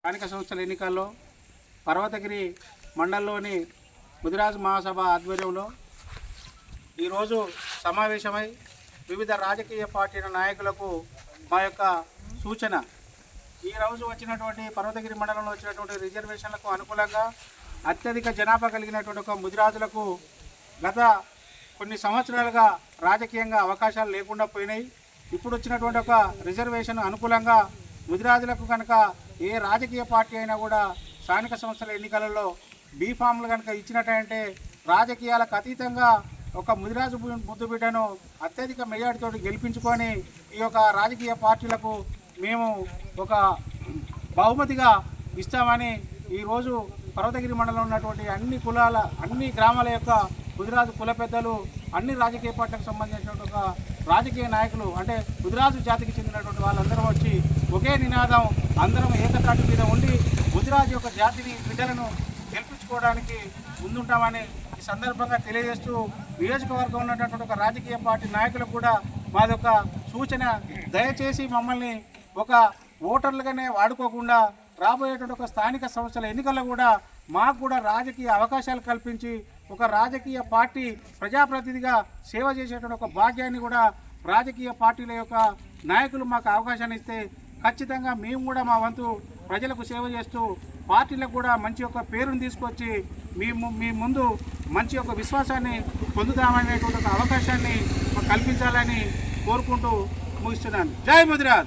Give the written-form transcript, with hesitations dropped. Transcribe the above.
స్థానిక సంస్థల ఎన్నికల్లో పర్వతగిరి మండలంలోని ముదిరాజు మహాసభ ఆధ్వర్యంలో ఈరోజు సమావేశమై వివిధ రాజకీయ పార్టీల నాయకులకు మా యొక్క సూచన, ఈరోజు వచ్చినటువంటి పర్వతగిరి మండలంలో వచ్చినటువంటి రిజర్వేషన్లకు అనుకూలంగా అత్యధిక జనాభా కలిగినటువంటి ఒక ముదిరాజులకు గత కొన్ని సంవత్సరాలుగా రాజకీయంగా అవకాశాలు లేకుండా పోయినాయి. ఇప్పుడు వచ్చినటువంటి ఒక రిజర్వేషన్ అనుకూలంగా ముదిరాజులకు కనుక ఏ రాజకీయ పార్టీ అయినా కూడా స్థానిక సంస్థల ఎన్నికలలో బీఫామ్లు కనుక ఇచ్చినట్టంటే రాజకీయాలకు అతీతంగా ఒక ముదిరాజు ముద్దుబిడ్డను అత్యధిక మెజార్టీతో గెలిపించుకొని ఈ యొక్క రాజకీయ పార్టీలకు మేము ఒక బహుమతిగా ఇస్తామని ఈరోజు పర్వతగిరి మండలంలో ఉన్నటువంటి అన్ని కులాల అన్ని గ్రామాల యొక్క ముదిరాజు కుల పెద్దలు అన్ని రాజకీయ పార్టీలకు సంబంధించినటువంటి ఒక రాజకీయ నాయకులు అంటే ముదిరాజు జాతికి చెందినటువంటి వాళ్ళందరూ వచ్చి ఒకే నినాదం అందరం ఏకతాటి మీద ఉండి ముదిరాజు యొక్క జాతిని బిడ్డలను గెలిపించుకోవడానికి ముందుంటామని ఈ సందర్భంగా తెలియజేస్తూ నియోజకవర్గంలో ఉన్నటువంటి ఒక రాజకీయ పార్టీ నాయకులకు కూడా మాది ఒక సూచన, దయచేసి మమ్మల్ని ఒక ఓటర్లుగానే వాడుకోకుండా రాబోయేటువంటి ఒక స్థానిక సంస్థల ఎన్నికల్లో కూడా మాకు కూడా రాజకీయ అవకాశాలు కల్పించి ఒక రాజకీయ పార్టీ ప్రజాప్రతినిధిగా సేవ చేసేటువంటి ఒక భాగ్యాన్ని కూడా రాజకీయ పార్టీల యొక్క నాయకులు మాకు అవకాశాన్ని ఇస్తే ఖచ్చితంగా మేము కూడా మా వంతు ప్రజలకు సేవ చేస్తూ పార్టీలకు కూడా మంచి యొక్క పేరును తీసుకొచ్చి మీ ముందు మంచి యొక్క విశ్వాసాన్ని పొందుతామనేటువంటి ఒక అవకాశాన్ని కల్పించాలని కోరుకుంటూ ముగిస్తున్నాను. జై ముదిరాజ్.